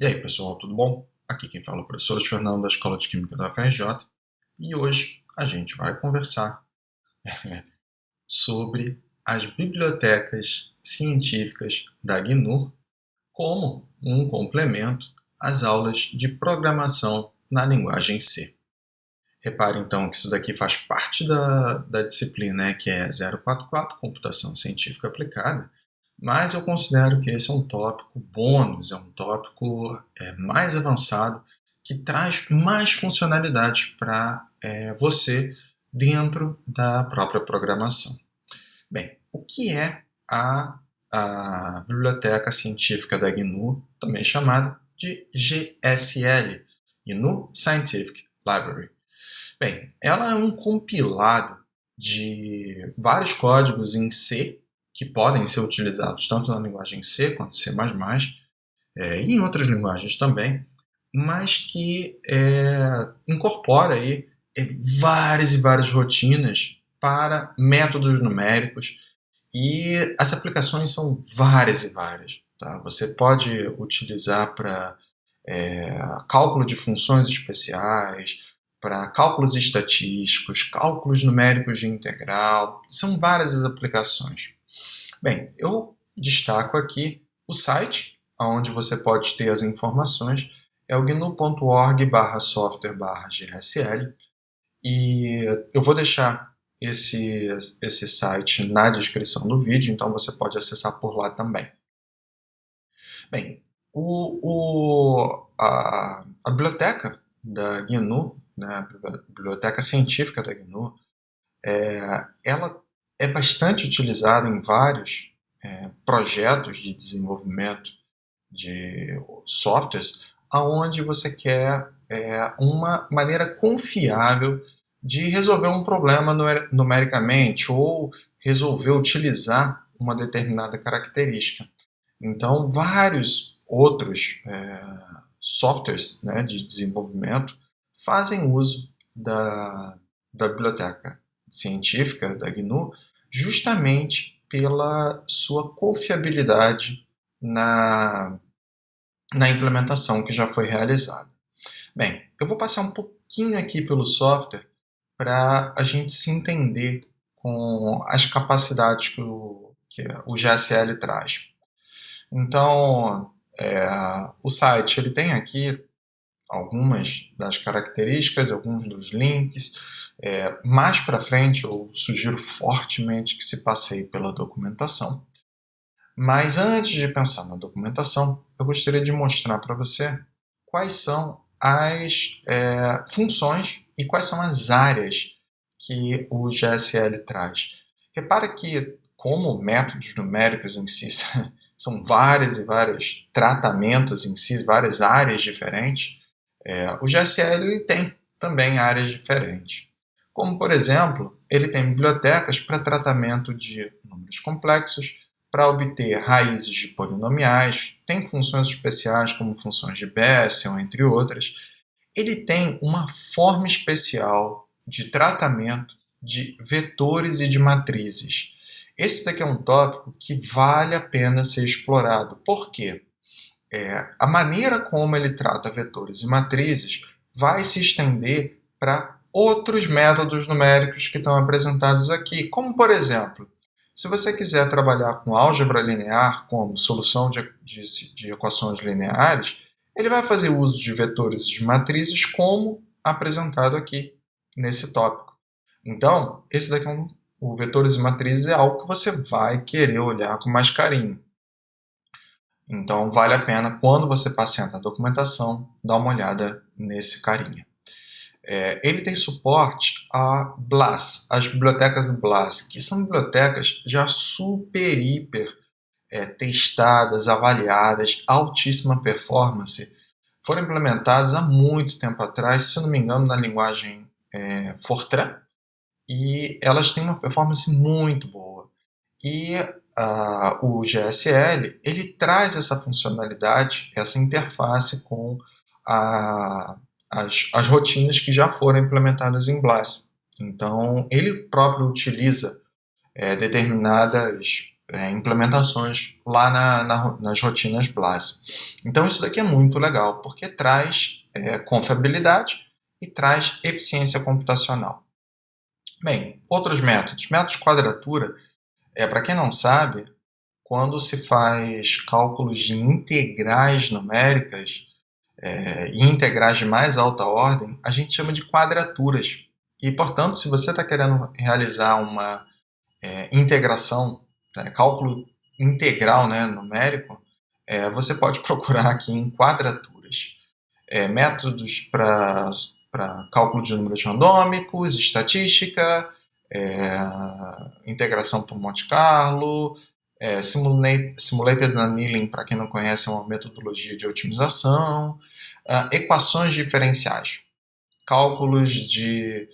E aí, pessoal, tudo bom? Aqui quem fala é o professor Fernando da Escola de Química da UFRJ e hoje a gente vai conversar sobre as bibliotecas científicas da GNU como um complemento às aulas de programação na linguagem C. Repare então que isso daqui faz parte da disciplina, que é 044, Computação Científica Aplicada, mas eu considero que esse é um tópico bônus, é um tópico mais avançado, que traz mais funcionalidades para você dentro da própria programação. Bem, o que é a Biblioteca Científica da GNU, também chamada de GSL, GNU Scientific Library? Bem, ela é um compilado de vários códigos em C que podem ser utilizados tanto na linguagem C quanto C++, e em outras linguagens também, mas que incorpora aí várias e várias rotinas para métodos numéricos, e as aplicações são várias e várias. Tá? Você pode utilizar para cálculo de funções especiais, para cálculos estatísticos, cálculos numéricos de integral, são várias as aplicações. Bem, eu destaco aqui o site, onde você pode ter as informações, é o gnu.org/software/gsl, e eu vou deixar esse site na descrição do vídeo, então você pode acessar por lá também. Bem, a biblioteca da GNU, né, a biblioteca científica da GNU, ela é bastante utilizada em vários projetos de desenvolvimento de softwares, aonde você quer uma maneira confiável de resolver um problema numericamente ou resolver utilizar uma determinada característica. Então, vários outros softwares, né, de desenvolvimento fazem uso da biblioteca científica da GNU justamente pela sua confiabilidade na implementação que já foi realizada. Bem, eu vou passar um pouquinho aqui pelo software para a gente se entender com as capacidades que o GSL traz. Então, o site ele tem aqui algumas das características, alguns dos links. Mais para frente, eu sugiro fortemente que se passeie pela documentação. Mas antes de pensar na documentação, eu gostaria de mostrar para você quais são as funções e quais são as áreas que o GSL traz. Repara que, como métodos numéricos em si são vários e vários tratamentos em si, várias áreas diferentes, o GSL ele tem também áreas diferentes. Como, por exemplo, ele tem bibliotecas para tratamento de números complexos, para obter raízes de polinomiais, tem funções especiais como funções de Bessel, entre outras. Ele tem uma forma especial de tratamento de vetores e de matrizes. Esse daqui é um tópico que vale a pena ser explorado. Por quê? A maneira como ele trata vetores e matrizes vai se estender para outros métodos numéricos que estão apresentados aqui, como, por exemplo, se você quiser trabalhar com álgebra linear, como solução de equações lineares, ele vai fazer uso de vetores e de matrizes como apresentado aqui nesse tópico. Então, esse daqui o vetores e matrizes é algo que você vai querer olhar com mais carinho. Então, vale a pena, quando você passear na documentação, dar uma olhada nesse carinha. Ele tem suporte a BLAS, as bibliotecas do BLAS, que são bibliotecas já super, hiper testadas, avaliadas, altíssima performance. Foram implementadas há muito tempo atrás, se eu não me engano, na linguagem Fortran, e elas têm uma performance muito boa. E o GSL ele traz essa funcionalidade, essa interface com as rotinas que já foram implementadas em BLAS. Então, ele próprio utiliza determinadas implementações lá nas rotinas BLAS. Então isso daqui é muito legal, porque traz confiabilidade e traz eficiência computacional. Bem, outros métodos. Métodos de quadratura, para quem não sabe, quando se faz cálculos de integrais numéricas e integrais de mais alta ordem, a gente chama de quadraturas. E, portanto, se você está querendo realizar uma integração, cálculo integral, numérico, você pode procurar aqui em quadraturas. Métodos para cálculo de números randômicos, estatística, integração por Monte Carlo, simulated annealing, para quem não conhece, é uma metodologia de otimização, equações diferenciais, cálculos de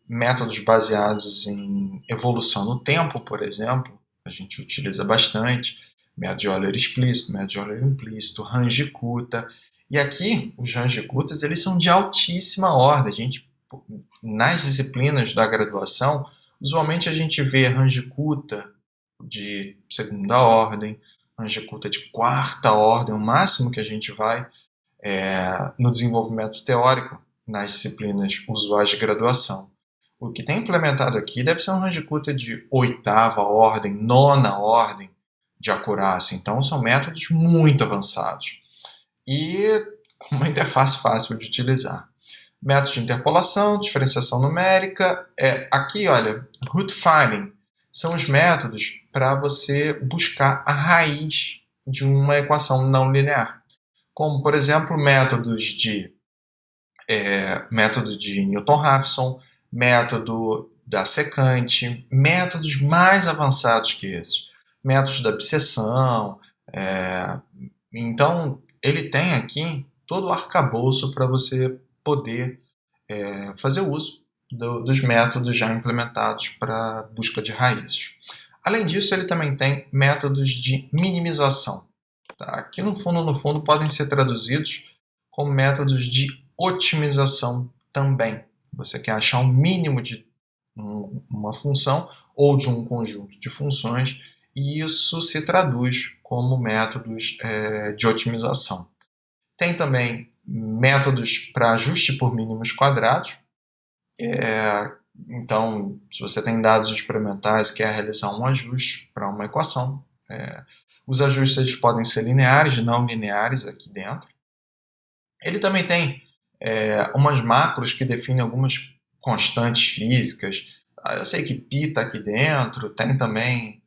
métodos baseados em evolução no tempo, por exemplo, a gente utiliza bastante, método de Euler explícito, método de Euler implícito, Range-Kutta. E aqui, os Range-Kuttas, eles são de altíssima ordem. Nas disciplinas da graduação, usualmente a gente vê Range-Kutta de segunda ordem, Range-Kutta de quarta ordem, o máximo que a gente vai no desenvolvimento teórico nas disciplinas usuais de graduação. O que tem implementado aqui deve ser um Range-Kutta de oitava ordem, nona ordem de acurácia. Então, são métodos muito avançados e com uma interface fácil de utilizar. Métodos de interpolação, diferenciação numérica. Aqui, olha, root finding são os métodos para você buscar a raiz de uma equação não linear. Como, por exemplo, método de Newton-Raphson, método da secante, métodos mais avançados que esses, métodos da abscissão. Então, ele tem aqui todo o arcabouço para você poder fazer uso dos métodos já implementados para busca de raízes. Além disso, ele também tem métodos de minimização. Tá? Que no fundo, podem ser traduzidos como métodos de otimização também. Você quer achar o mínimo de uma função ou de um conjunto de funções, e isso se traduz como métodos de otimização. Tem também métodos para ajuste por mínimos quadrados. Então, se você tem dados experimentais e quer realizar um ajuste para uma equação, os ajustes eles podem ser lineares e não lineares aqui dentro. Ele também tem umas macros que definem algumas constantes físicas. Eu sei que π está aqui dentro, tem também,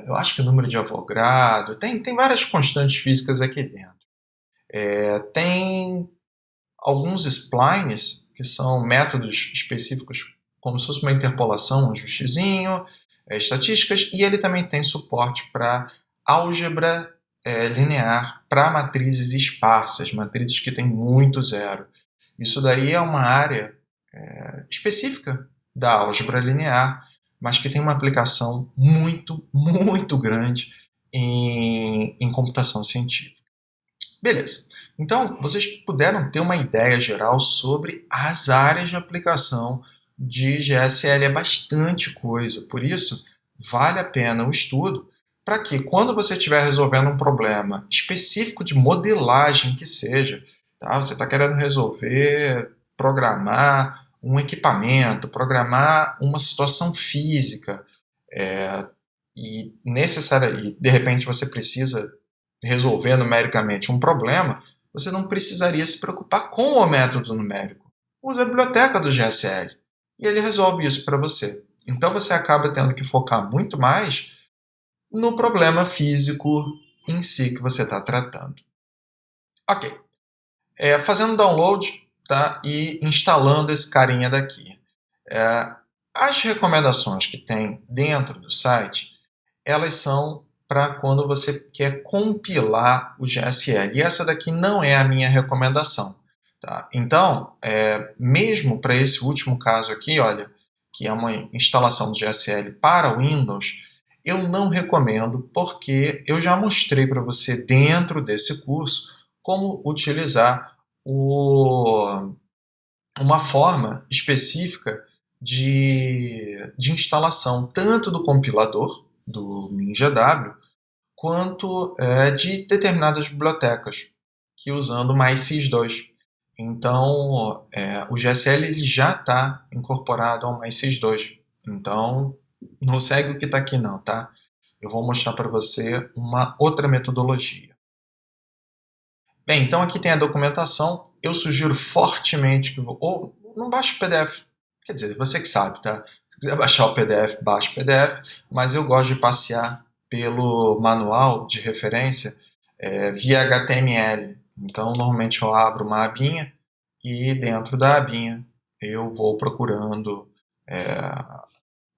eu acho que o número de Avogadro, tem várias constantes físicas aqui dentro. Tem alguns splines, que são métodos específicos, como se fosse uma interpolação, um ajustezinho, estatísticas, e ele também tem suporte para álgebra linear para matrizes esparsas, matrizes que têm muito zero. Isso daí é uma área específica da álgebra linear, mas que tem uma aplicação muito, muito grande em computação científica. Beleza. Então, vocês puderam ter uma ideia geral sobre as áreas de aplicação de GSL. É bastante coisa, por isso vale a pena o estudo para que, quando você estiver resolvendo um problema específico de modelagem que seja, tá? Você está querendo resolver, programar um equipamento, programar uma situação física, e de repente você precisa resolver numericamente um problema, você não precisaria se preocupar com o método numérico. Usa a biblioteca do GSL e ele resolve isso para você. Então você acaba tendo que focar muito mais no problema físico em si que você está tratando. Ok. Fazendo download, tá? E instalando esse carinha daqui. As recomendações que tem dentro do site, elas são para quando você quer compilar o GSL. E essa daqui não é a minha recomendação. Tá? Então, mesmo para esse último caso aqui, olha, que é uma instalação do GSL para Windows, eu não recomendo, porque eu já mostrei para você dentro desse curso como utilizar uma forma específica de instalação tanto do compilador, do MinGW, quanto de determinadas bibliotecas, que usando mais SIS2. Então, o GSL ele já está incorporado ao mais SIS2. Então, não segue o que está aqui não, tá? Eu vou mostrar para você uma outra metodologia. Bem, então aqui tem a documentação. Eu sugiro fortemente que... Ou não baixe o PDF. Quer dizer, você que sabe, tá? Se quiser baixar o PDF, baixe o PDF. Mas eu gosto de passear pelo manual de referência via HTML. Então, normalmente eu abro uma abinha e dentro da abinha eu vou procurando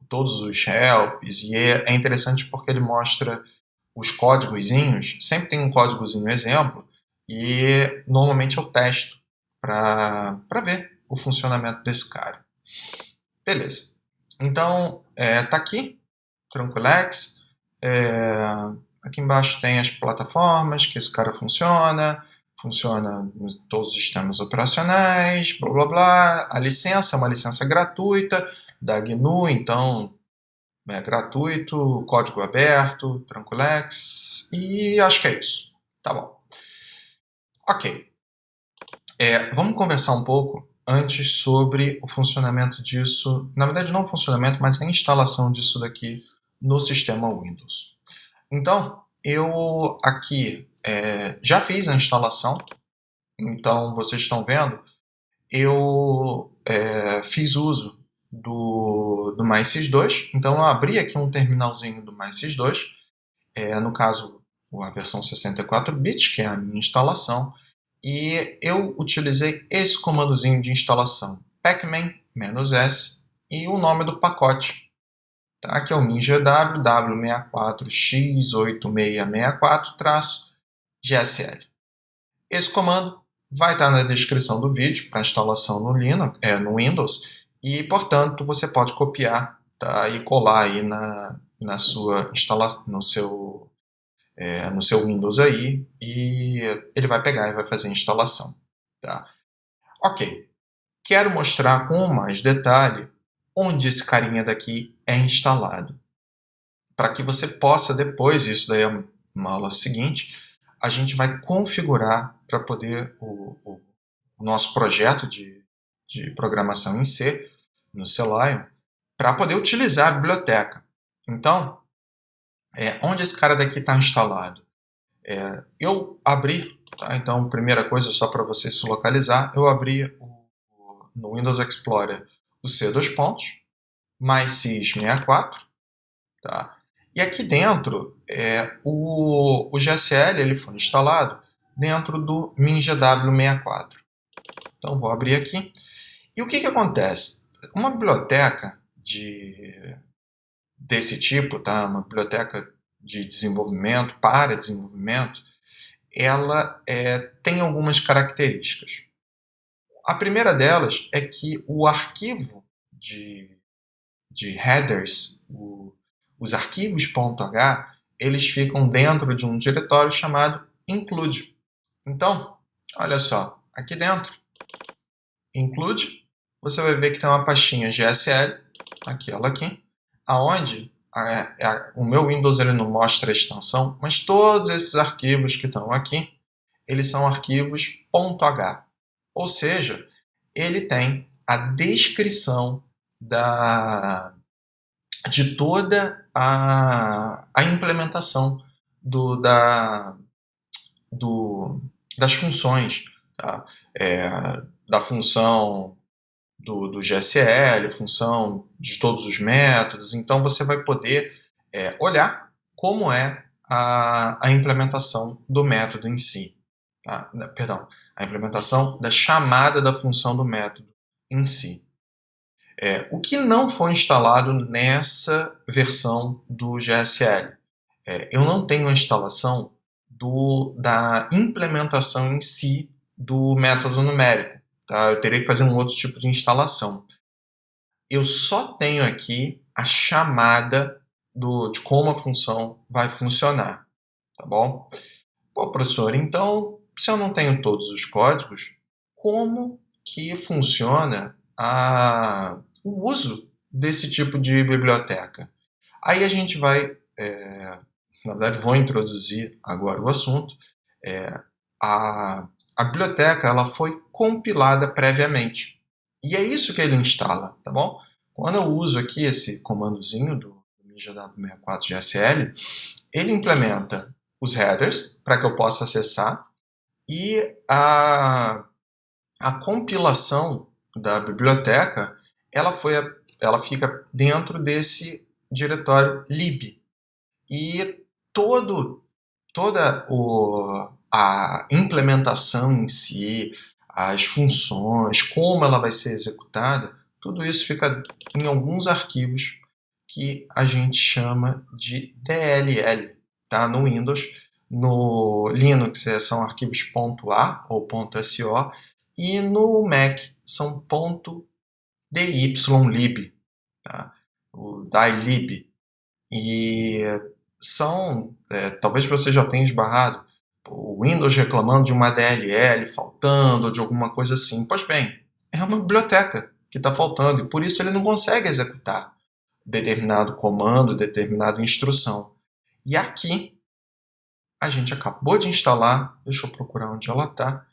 todos os helps. E é interessante porque ele mostra os códigozinhos. Sempre tem um códigozinho exemplo e normalmente eu testo para ver o funcionamento desse cara. Beleza. Então, tá aqui, Tranquilex. Aqui embaixo tem as plataformas que esse cara funciona em todos os sistemas operacionais, blá blá blá. A licença é uma licença gratuita da GNU, então é gratuito, código aberto, Tranquilex, e acho que é isso. Tá bom. Ok. Vamos conversar um pouco antes sobre o funcionamento disso, na verdade não o funcionamento, mas a instalação disso daqui no sistema Windows. Então, eu aqui já fiz a instalação, então vocês estão vendo, eu fiz uso do MySys2, então eu abri aqui um terminalzinho do MySys2, no caso a versão 64 bits, que é a minha instalação, e eu utilizei esse comandozinho de instalação, pacman-s, e o nome do pacote, tá? Que é o MinGW W64X8664-GSL. Esse comando vai estar na descrição do vídeo para instalação no Windows e, portanto, você pode copiar, tá? E colar aí na sua instalação, no seu Windows aí, e ele vai pegar e vai fazer a instalação. Tá? Ok. Quero mostrar com mais detalhe onde esse carinha daqui é instalado. Para que você possa depois, isso daí é uma aula seguinte, a gente vai configurar para poder o nosso projeto de programação em C, no C-Lion, para poder utilizar a biblioteca. Então, onde esse cara daqui está instalado? Eu abri, tá? Então, primeira coisa, só para você se localizar, eu abri no Windows Explorer o C2 pontos, mais sys64, tá? E aqui dentro, o GSL ele foi instalado dentro do MinGW64. Então, vou abrir aqui. E o que acontece? Uma biblioteca desse tipo, tá? Uma biblioteca de desenvolvimento, para desenvolvimento, ela tem algumas características. A primeira delas é que o arquivo de headers, os arquivos .h, eles ficam dentro de um diretório chamado include. Então, olha só, aqui dentro, include, você vai ver que tem uma pastinha GSL, aquela aqui, aonde o meu Windows ele não mostra a extensão, mas todos esses arquivos que estão aqui, eles são arquivos .h. Ou seja, ele tem a descrição de toda a implementação das funções, tá? Da função do GSL, função de todos os métodos. Então, você vai poder olhar como é a implementação do método em si. Tá? Perdão, a implementação da chamada da função do método em si. O que não foi instalado nessa versão do GSL? Eu não tenho a instalação da implementação em si do método numérico. Tá? Eu teria que fazer um outro tipo de instalação. Eu só tenho aqui a chamada de como a função vai funcionar. Tá bom? Pô, professor, então, se eu não tenho todos os códigos, como que funciona o uso desse tipo de biblioteca? Aí a gente vai na verdade vou introduzir agora o assunto, a biblioteca ela foi compilada previamente. E é isso que ele instala, tá bom? Quando eu uso aqui esse comandozinho do MinJW64 GSL, ele implementa os headers para que eu possa acessar e a compilação da biblioteca ela fica dentro desse diretório lib. E toda a implementação em si, as funções, como ela vai ser executada, tudo isso fica em alguns arquivos que a gente chama de DLL, tá? No Windows. No Linux são arquivos .a ou .so e no Mac são .dylib, tá? O dylib. E talvez você já tenha esbarrado o Windows reclamando de uma DLL faltando, ou de alguma coisa assim. Pois bem, é uma biblioteca que está faltando e por isso ele não consegue executar determinado comando, determinada instrução. E aqui a gente acabou de instalar, deixa eu procurar onde ela está,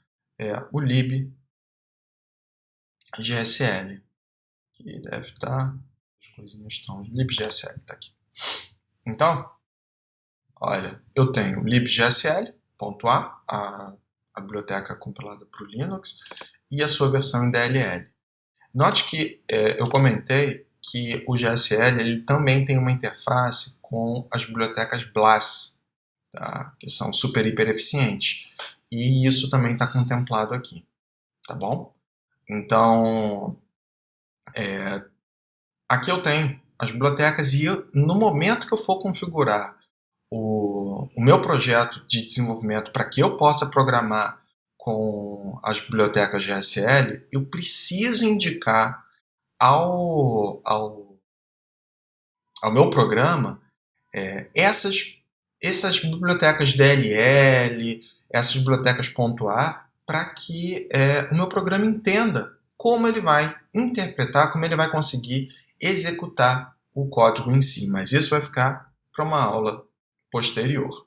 o lib GSL, que deve estar, as coisinhas estão, libgsl está aqui. Então, olha, eu tenho libgsl.a, a biblioteca compilada para o Linux, e a sua versão em DLL. Note que eu comentei que o GSL ele também tem uma interface com as bibliotecas BLAS, tá? Que são super hiper eficientes. E isso também está contemplado aqui, tá bom? Então, aqui eu tenho as bibliotecas e no momento que eu for configurar o meu projeto de desenvolvimento para que eu possa programar com as bibliotecas GSL, eu preciso indicar ao meu programa essas bibliotecas DLL, essas bibliotecas .a, para que o meu programa entenda como ele vai interpretar, como ele vai conseguir executar o código em si. Mas isso vai ficar para uma aula posterior.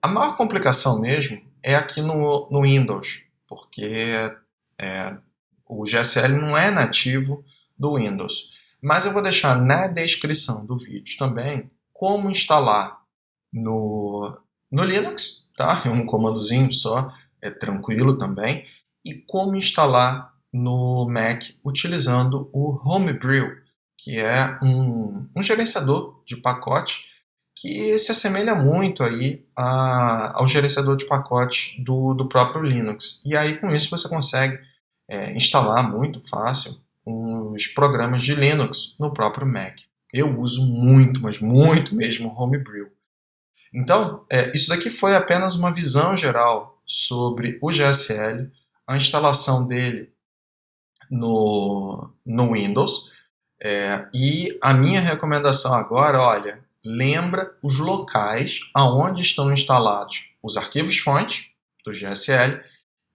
A maior complicação mesmo é aqui no Windows, porque o GSL não é nativo do Windows. Mas eu vou deixar na descrição do vídeo também como instalar no Linux, tá? É um comandozinho só, é tranquilo também, e como instalar no Mac utilizando o Homebrew, que é um gerenciador de pacote que se assemelha muito aí ao gerenciador de pacotes do próprio Linux. E aí com isso você consegue instalar muito fácil os programas de Linux no próprio Mac. Eu uso muito, mas muito mesmo Homebrew. Então, isso daqui foi apenas uma visão geral sobre o GSL, a instalação dele no Windows, e a minha recomendação agora, olha, lembra os locais aonde estão instalados os arquivos-fonte do GSL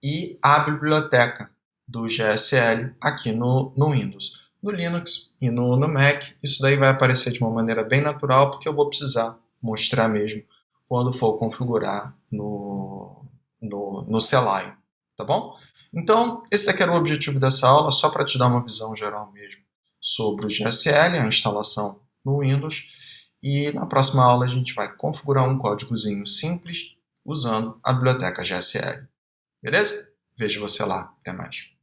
e a biblioteca do GSL aqui no Windows. No Linux e no Mac, isso daí vai aparecer de uma maneira bem natural, porque eu vou precisar mostrar mesmo quando for configurar no CLI, tá bom? Então, esse daqui era o objetivo dessa aula, só para te dar uma visão geral mesmo sobre o GSL, a instalação no Windows, e na próxima aula a gente vai configurar um códigozinho simples usando a biblioteca GSL. Beleza? Vejo você lá. Até mais.